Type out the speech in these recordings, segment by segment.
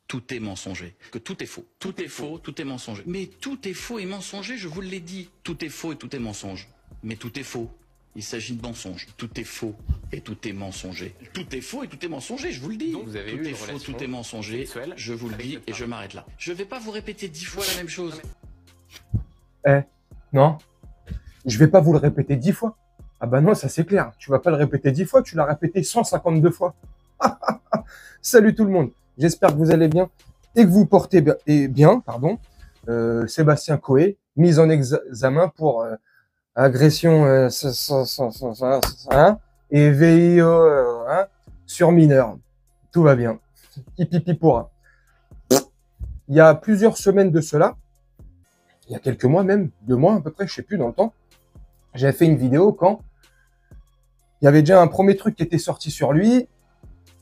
tout est mensonger, que tout est faux. Tout est faux, tout est mensonger. Mais tout est faux et mensonger, je vous l'ai dit. Tout est faux et tout est mensonge. Mais tout est faux. Il s'agit de mensonge. Tout est faux et tout est mensonger. Tout est faux et tout est mensonger, je vous le dis. Donc vous avez tout eu est une faux, relation tout est mensonger, sexuelle je vous le avec dis cette et je femme. m'arrête là. Je vais pas vous répéter 10 fois la même chose. Non, je vais pas vous le répéter 10 fois. Ah bah non, ça c'est clair. Tu vas pas le répéter 10 fois, tu l'as répété 152 fois. Salut tout le monde. J'espère que vous allez bien et que vous portez bien. Sébastien Coé, mise en examen pour agression et VIO sur mineur. Tout va bien. Pipi pourra. Il y a plusieurs semaines de cela, il y a quelques mois même, 2 mois à peu près, je sais plus dans le temps, j'avais fait une vidéo quand il y avait déjà un premier truc qui était sorti sur lui,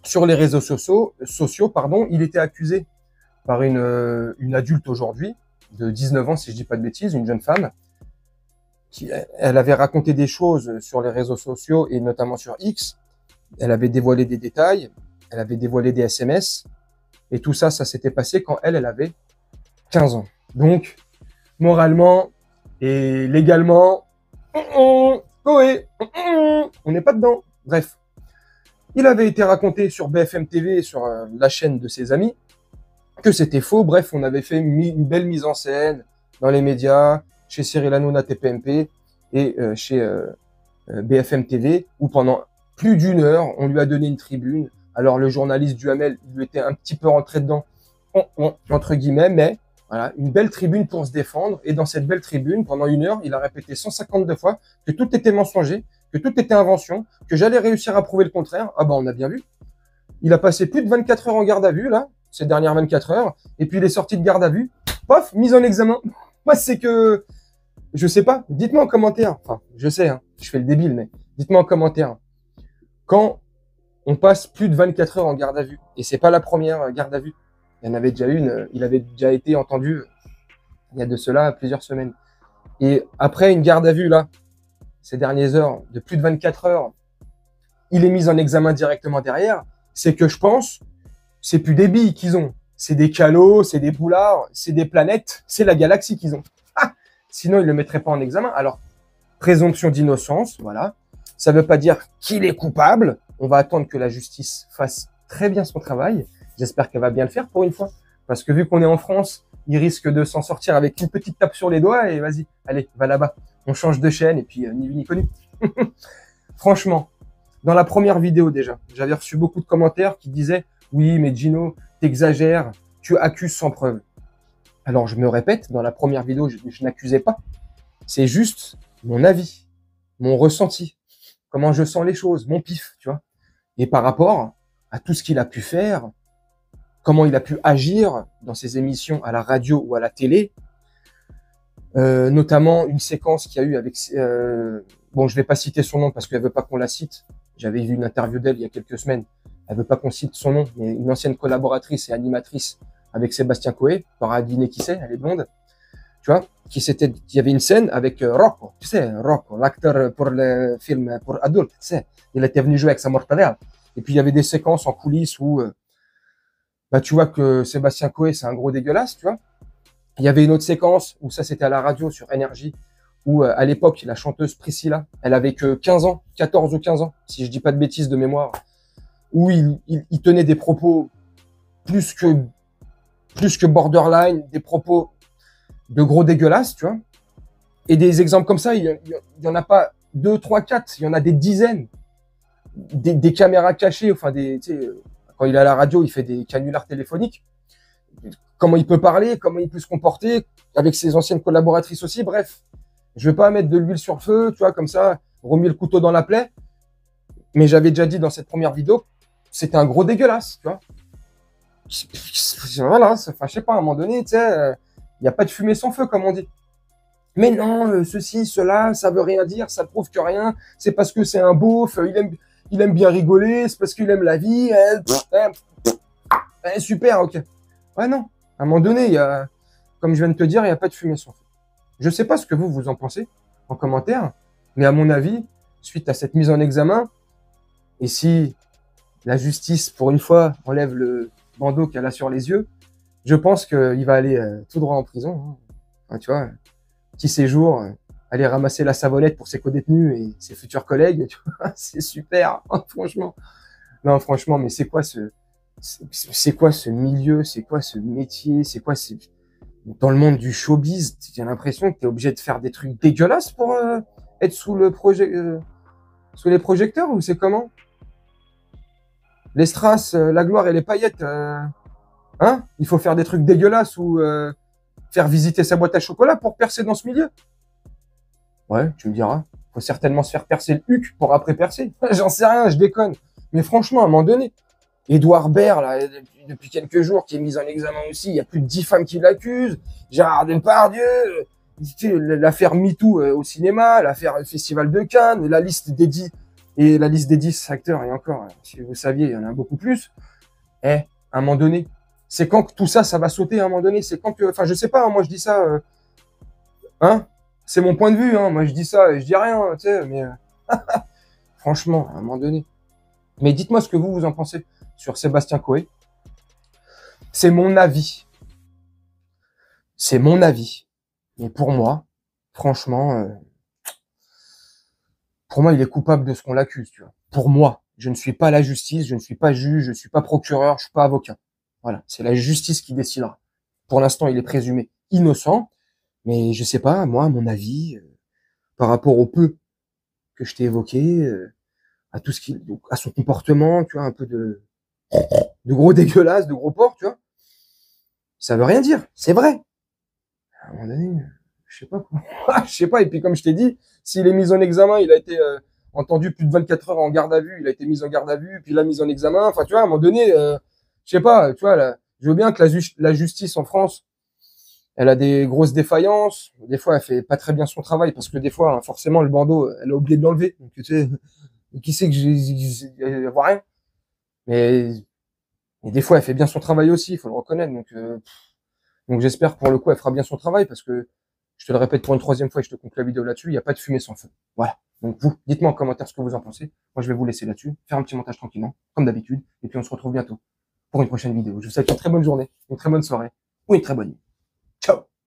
sur les réseaux sociaux, il était accusé par une adulte aujourd'hui, de 19 ans si je dis pas de bêtises, une jeune femme, elle avait raconté des choses sur les réseaux sociaux et notamment sur X, elle avait dévoilé des détails, elle avait dévoilé des SMS, et tout ça, ça s'était passé quand elle avait 15 ans. Donc, moralement et légalement, Coé, on n'est pas dedans. Bref, il avait été raconté sur BFM TV, sur la chaîne de ses amis, que c'était faux. Bref, on avait fait une belle mise en scène dans les médias, chez Cyril Hanouna TPMP et chez BFM TV, où pendant plus d'1 heure, on lui a donné une tribune. Alors le journaliste Duhamel, il lui était un petit peu rentré dedans, entre guillemets, mais voilà, une belle tribune pour se défendre. Et dans cette belle tribune, pendant 1 heure, il a répété 152 fois que tout était mensonger, que tout était invention, que j'allais réussir à prouver le contraire. Ah bah on a bien vu. Il a passé plus de 24 heures en garde à vue, là, ces dernières 24 heures, et puis il est sorti de garde à vue. Pof, mise en examen. Moi, c'est que, je sais pas, dites-moi en commentaire, enfin, je sais, hein, je fais le débile, mais dites-moi en commentaire, quand on passe plus de 24 heures en garde à vue, et c'est pas la première garde à vue, il y en avait déjà une, il avait déjà été entendu il y a de cela plusieurs semaines. Et après une garde à vue, là, ces dernières heures, de plus de 24 heures, il est mis en examen directement derrière, c'est que je pense, c'est plus des billes qu'ils ont, c'est des calots, c'est des boulards, c'est des planètes, c'est la galaxie qu'ils ont. Ah, sinon, ils le mettraient pas en examen. Alors, présomption d'innocence, voilà. Ça veut pas dire qu'il est coupable. On va attendre que la justice fasse très bien son travail. J'espère qu'elle va bien le faire pour une fois. Parce que vu qu'on est en France, il risque de s'en sortir avec une petite tape sur les doigts et vas-y, allez, va là-bas. On change de chaîne et puis ni vu ni connu. Franchement, dans la première vidéo déjà, j'avais reçu beaucoup de commentaires qui disaient « Oui, mais Gino, t'exagères, tu accuses sans preuve. » Alors, je me répète, dans la première vidéo, je n'accusais pas. C'est juste mon avis, mon ressenti, comment je sens les choses, mon pif, tu vois. Et par rapport à tout ce qu'il a pu faire, comment il a pu agir dans ses émissions à la radio ou à la télé, notamment une séquence qu'il y a eu avec... bon, je vais pas citer son nom parce qu'elle veut pas qu'on la cite. J'avais vu une interview d'elle il y a quelques semaines. Elle veut pas qu'on cite son nom, mais une ancienne collaboratrice et animatrice avec Sébastien Coé, t'auras deviné qui c'est, elle est blonde, tu vois, il y avait une scène avec Rocco, tu sais, Rocco, l'acteur pour le film pour adultes, tu sais, il était venu jouer avec sa mortadelle. Et puis il y avait des séquences en coulisses où, bah tu vois que Sébastien Coé c'est un gros dégueulasse, tu vois. Il y avait une autre séquence où ça c'était à la radio sur Énergie, où à l'époque la chanteuse Priscilla, elle avait que 15 ans, 14 ou 15 ans, si je dis pas de bêtises de mémoire, où il tenait des propos plus que borderline, des propos de gros dégueulasses, tu vois. Et des exemples comme ça, il y en a pas 2, 3, 4, il y en a des dizaines. Des caméras cachées, enfin tu sais, quand il est à la radio, il fait des canulars téléphoniques. Comment il peut parler, comment il peut se comporter, avec ses anciennes collaboratrices aussi, bref. Je vais pas mettre de l'huile sur le feu, tu vois, comme ça, remuer le couteau dans la plaie. Mais j'avais déjà dit dans cette première vidéo, c'était un gros dégueulasse, tu vois. Voilà, enfin, je sais pas, à un moment donné, tu sais, il n'y a pas de fumée sans feu, comme on dit. Mais non, ceci, cela, ça veut rien dire, ça prouve que rien, c'est parce que c'est un beauf, il aime bien rigoler, c'est parce qu'il aime la vie, super, ok. Ouais, non, à un moment donné, il y a, comme je viens de te dire, il n'y a pas de fumée sans feu. Je sais pas ce que vous en pensez en commentaire, mais à mon avis, suite à cette mise en examen, et si la justice, pour une fois, enlève bandeau qu'elle a sur les yeux, je pense qu'il va aller tout droit en prison. Hein. Enfin, tu vois, petit séjour, aller ramasser la savonnette pour ses co-détenus et ses futurs collègues, tu vois, c'est super, hein, franchement. Non, franchement, mais c'est quoi ce milieu, c'est quoi ce métier, c'est quoi dans le monde du showbiz, j'ai l'impression que t'es obligé de faire des trucs dégueulasses pour être sous les projecteurs ou c'est comment? Les strass, la gloire et les paillettes, hein? Il faut faire des trucs dégueulasses ou faire visiter sa boîte à chocolat pour percer dans ce milieu. Ouais, tu me diras. Faut certainement se faire percer le huc pour après percer. J'en sais rien, je déconne. Mais franchement, à un moment donné, Édouard Baird, là, depuis quelques jours, qui est mis en examen aussi, il y a plus de 10 femmes qui l'accusent. Gérard Depardieu, l'affaire MeToo au cinéma, l'affaire Festival de Cannes, la liste des 10 acteurs, et encore, si vous saviez, il y en a beaucoup plus. À un moment donné, c'est quand que tout ça, ça va sauter à un moment donné. C'est quand que, enfin, je sais pas, hein, moi je dis ça, hein, c'est mon point de vue, hein, moi je dis ça, je dis rien, tu sais, mais franchement, à un moment donné. Mais dites-moi ce que vous en pensez sur Sébastien Coé. C'est mon avis. C'est mon avis. Mais pour moi, franchement, pour moi, il est coupable de ce qu'on l'accuse, tu vois. Pour moi, je ne suis pas la justice, je ne suis pas juge, je ne suis pas procureur, je suis pas avocat. Voilà, c'est la justice qui décidera. Pour l'instant, il est présumé innocent, mais je sais pas, moi, à mon avis, par rapport au peu que je t'ai évoqué, à tout à son comportement, tu vois, un peu de gros dégueulasse, de gros porc, tu vois, ça veut rien dire, c'est vrai. À un moment donné, je sais pas quoi. Je sais pas, et puis comme je t'ai dit, s'il est mis en examen, il a été entendu plus de 24 heures en garde à vue, il a été mis en garde à vue, puis là, mis en examen, enfin, tu vois, à un moment donné, je sais pas, tu vois, là, je veux bien que la justice en France, elle a des grosses défaillances, des fois, elle fait pas très bien son travail, parce que des fois, hein, forcément, le bandeau, elle a oublié de l'enlever, donc tu sais, qui sait que je vois rien. Mais des fois, elle fait bien son travail aussi, il faut le reconnaître. Donc j'espère que pour le coup, elle fera bien son travail parce que je te le répète pour une troisième fois et je te conclue la vidéo là-dessus, il n'y a pas de fumée sans feu. Voilà. Donc vous, dites-moi en commentaire ce que vous en pensez. Moi, je vais vous laisser là-dessus, faire un petit montage tranquillement, comme d'habitude. Et puis on se retrouve bientôt pour une prochaine vidéo. Je vous souhaite une très bonne journée, une très bonne soirée ou une très bonne nuit.